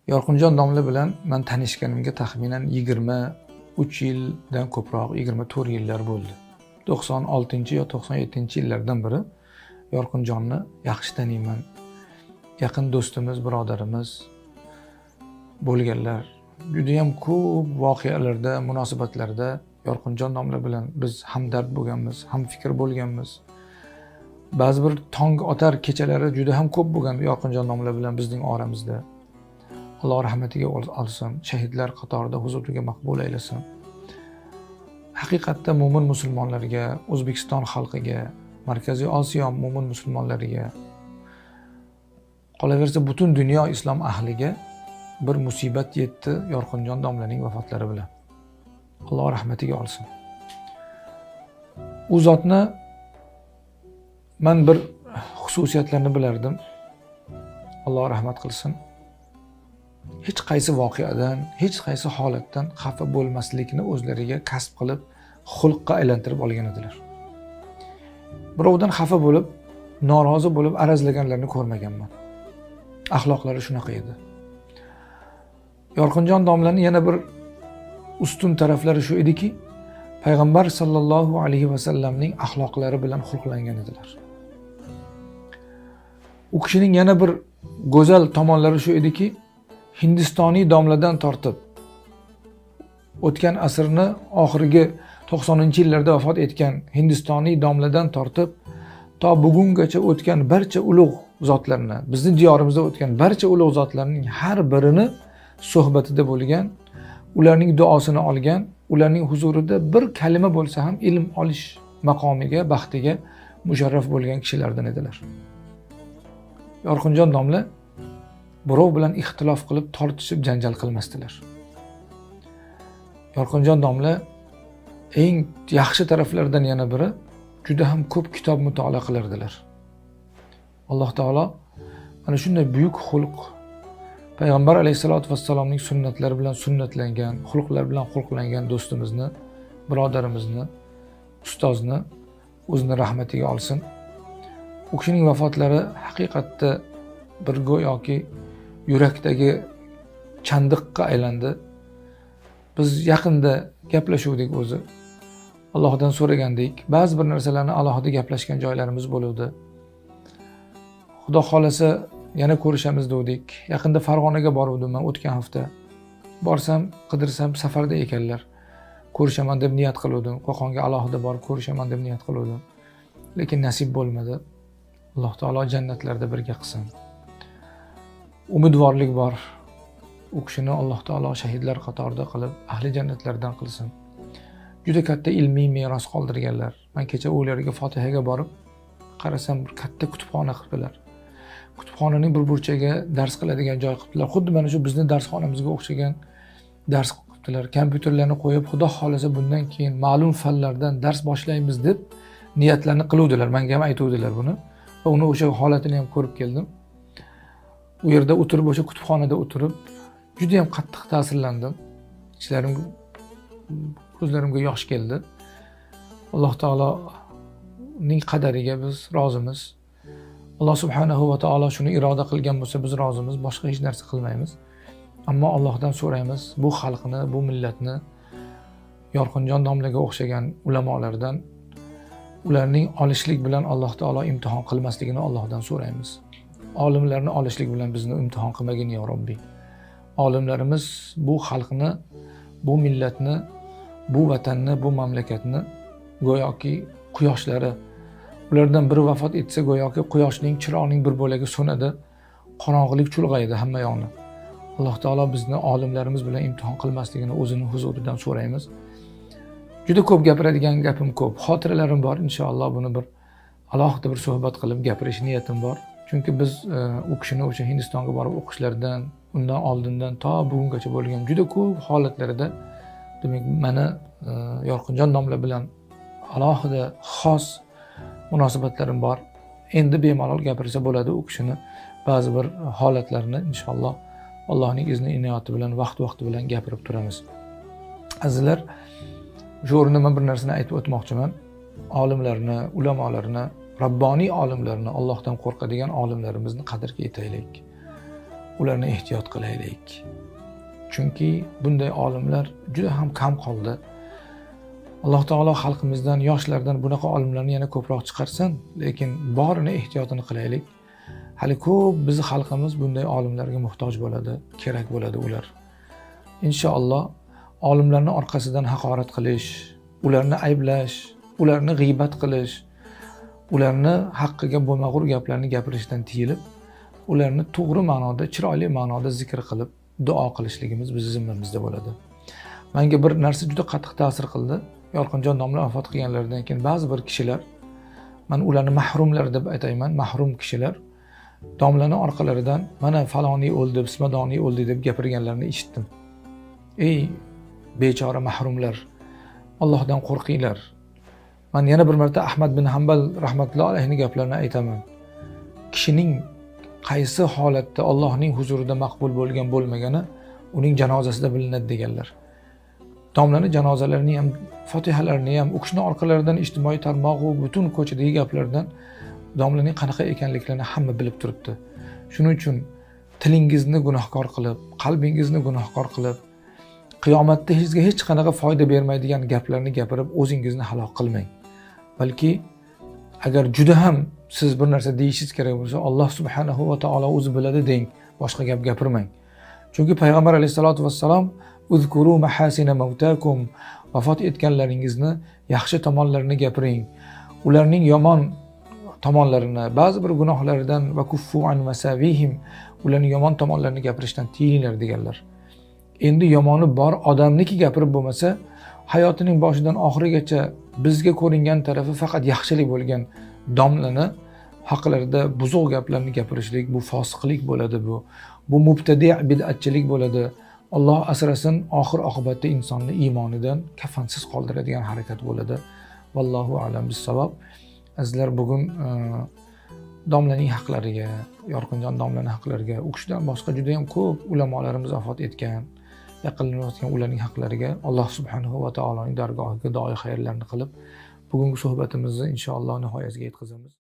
Yorqinjon domla bilan men tanishganimga taxminan 23 yildan ko'proq, 24 yillar bo'ldi. 96 yo 97 yillardan beri Yorqinjonni yaxshi taniyman. Yaqin do'stimiz, birodarimiz bo'lganlar. Juda ham ko'p voqealarda, munosabatlarda Yorqinjon domla bilan biz hamdard bo'lganmiz, ham fikr bo'lganmiz. Ba'zi bir tong otar kechalari juda ham ko'p bo'lgan Yorqinjon domla bilan bizning oramizda. Alloh rahmatiga olsin, shahidlar qatorida huzuriga maqbul aylasin. Haqiqatda mo'min musulmonlarga, O'zbekiston xalqiga, Markaziy Osiyo mo'min musulmonlariga, qolaversa butun dunyo islom ahliga bir musibat yetdi Yorqinjon domlaning vafotlari bilan. Alloh rahmatiga olsin. U zotni men bir xususiyatlarini bilardim. Alloh rahmat qilsin. Hech qaysi voqeadan, hech qaysi holatdan xafa bo'lmaslikni o'zlariga kasb qilib, xulqqa aylantirib olgan edilar. Birovdan xafa bo'lib, norozi bo'lib arazlaganlarni ko'rmaganman. Axloqlari shunaqa edi. Yorqinjon domlaning yana bir ustun taraflari shu ediki, payg'ambar sallallohu alayhi va sallamning axloqlari bilan xulqlangan edilar. U kishining yana bir go'zal tomonlari shu ediki, Hindistoniy domladan tortib o'tgan asrni oxirgi 90-yillarda vafot etgan Hindistoniy domladan tortib to bugungacha o'tgan barcha ulug' zotlarni, bizning diyorimizda o'tgan barcha ulug' zotlarning har birini suhbatida bo'lgan, ularning duosini olgan, ularning huzurida bir kalima bo'lsa ham ilm olish maqomiga, baxtiga musharraf bo'lgan kishilardan edilar. Yorqinjon domla birov bilan ixtilof qilib, tortishib, janjal qilmasdilar. Yorqinjon domla eng yaxshi taraflaridan yana biri juda ham ko'p kitob mutolaa qilardilar. Alloh taolo mana shunday buyuk xulq, payg'ambar alayhisolatu vassalomning sunnatlari bilan sunnatlangan, xulqlar bilan xulqlangan do'stimizni, birodarimizni, ustozni o'zini rahmatiga olsin. U kishining vafotlari haqiqatda bir go'yoki yurakdagi chandiqqa aylandi. Biz yaqinda gaplashuvdik o'zi. Allohdan so'ragandik. Ba'zi bir narsalarni alohida gaplashgan joylarimiz bo'ldi. Xudo xolasa yana ko'rishamiz dedik. Yaqinda Farg'onaga boruvdim men o'tgan hafta. Borsam, qidirsam safarda ekanlar. Ko'rishaman deb niyat qildim. Qo'qonga alohida borib ko'rishaman deb niyat qildim. Lekin nasib bo'lmadi. Alloh taolo jannatlarda birga qilsin. Umidvorlik bor. U kishini Alloh taolo shahidlar qatorida qilib, ahli jannatlardan qilsin. Juda katta ilmiy meros qoldirganlar. Men kecha ularga Fotihaga borib, qarasam bir katta kutubxona qildilar. Kutubxonaning bir burchagiga dars qiladigan joy qildilar. Xuddi mana shu bizning darsxonamizga o'xshagan dars qildilar. Kompyuterlarni qo'yib, xudo xolasa bundan keyin ma'lum fanlardan dars boshlaymiz deb niyatlarni qiluvdilar. Menga ham aytuvdilar buni. Va uni o'sha holatini ham ko'rib keldim. U yerda o'tirib, o'sha kutubxonada o'tirib, juda ham qattiq ta'sirlandim. Ko'zlarimga yosh keldi. Alloh taoloning qadariga biz rozimiz. Alloh subhanahu va taolo shuni iroda qilgan bo'lsa biz rozimiz, boshqa hech narsa qilmaymiz. Ammo Allohdan so'raymiz, bu xalqni, bu millatni Yorqinjon domlaga o'xshagan ulamolardan ularning olishlik bilan Alloh taolo imtihon qilmasligini Allohdan so'raymiz. Olimlarni olishlik bilan bizni imtihon qilmagin ya Robbi. Olimlarimiz bu xalqni, bu millatni, bu vatanni, bu mamlakatni go'yoki quyoshlari. Ulardan biri vafot etsa go'yoki quyoshning, chiroqning bir bo'lagi so'nadi, qorong'ilik chulg'aydi hamma yoqni. Alloh taolo bizni olimlarimiz bilan imtihon qilmasligini o'zining huzuridan so'raymiz. Juda ko'p gapiradigan gapim ko'p, xotiralarim bor. Inshaalloh buni bir alohida bir suhbat qilib gapirish niyatim bor. Chunki biz u kishini o'sha Hindistonga borib o'qishlaridan, undan oldindan to bugungacha bo'lgan juda ko'p holatlarida demak meni Yorqinjon domla bilan alohida xos munosabatlarim bor. Endi bemalol gapirsa bo'ladi u kishini ba'zi bir holatlarini inshaalloh Allohning izni inoyati bilan vaqt-vaqti bilan gapirib turamiz. Azizlar, shu o'rinda men bir narsani aytib o'tmoqchiman. Olimlarni, ulamolarni, Rabboniy olimlarni, Allohdan qo'rqadigan olimlarimizni qadrga yetaylik. ularni ehtiyot qilaylik. Chunki bunday olimlar juda ham kam qoldi. Alloh taolo xalqimizdan, yoshlardan bunaqa olimlarni yana ko'proq chiqarsin, lekin borini ehtiyotini qilaylik. Hali ko'p bizni xalqimiz bunday olimlarga muhtoj bo'ladi, kerak bo'ladi ular. Inshaalloh olimlarning orqasidan haqorat qilish, ularni ayblash, ularni g'iybat qilish, ularni haqqiga bo'lmag'ur gaplarni gapirishdan tiyilib, ularni to'g'ri ma'noda, chiroyli ma'noda zikr qilib, duo qilishligimiz bizning zimmamizda bo'ladi. Menga bir narsa juda qattiq ta'sir qildi. Yorqinjon domla vafot qilganlaridan keyin ba'zi bir kishilar, men ularni mahrumlar deb aytayman, mahrum kishilar domlani orqalaridan mana faloniy o'ldi, bismadoniy o'ldi deb gapirganlarini eshitdim. Ey bechora mahrumlar, Allohdan qo'rqinglar. Men yana bir marta Ahmad bin Hanbal rahmatullohi alayhining gaplarini aytaman. Kishining qaysi holatda Allohning huzurida maqbul bo'lgan bo'lmagani uning janozasida bilinadi deganlar. Domlani janozalarini ham, Fotihalarini ham o'qishni orqalaridan ijtimoiy tarmoq va butun ko'chadagi gaplardan domlaning qanaqa ekanliklarini hamma bilib turibdi. Shuning uchun tilingizni gunohkor qilib, qalbingizni gunohkor qilib, qiyomatda hech qanaqa foyda bermaydigan gaplarni gapirib o'zingizni halok qilmang. Balki agar juda ham siz bir narsa deyishingiz kerak bo'lsa, Alloh subhanahu va taolo o'zi biladi deng, boshqa gap gapirmang. Chunki payg'ambar alayhisolatu vassalom uzkuru mahasina mavtakum, vafot etganlaringizni yaxshi tomonlarini gapiring. Ularning yomon tomonlarini, ba'zi bir gunohlaridan va kuffu an masavihim, ularning yomon tomonlarini gapirishdan tiyinglar deganlar. Endi yomoni bor odamniki gapirib bo'lmasa, hayotining boshidan oxirigacha bizga ko'ringan tarafi faqat yaxshilik bo'lgan domlani haqlarida buzuq gaplarni gapirishlik, bu fosiqlik bo'ladi bu. Bu mubtadi' bid'atchilik bo'ladi. Alloh asrasin, oxir oqibatda insonni iymonidan kafansiz qoldiradigan harakat bo'ladi. Vallohu a'lam bis-savob. Azizlar, bugun domlaning haqlariga, Yorqinjon domlaning haqlariga, u kishidan boshqa juda ham ko'p ulamolarimiz vafot etgan, yaqinlanayotgan ularning haqlariga Alloh subhanahu va taoloning dargohiga duo xayrlarni qilib, bugungi suhbatimizni inshaalloh nihoyasiga yetkazamiz.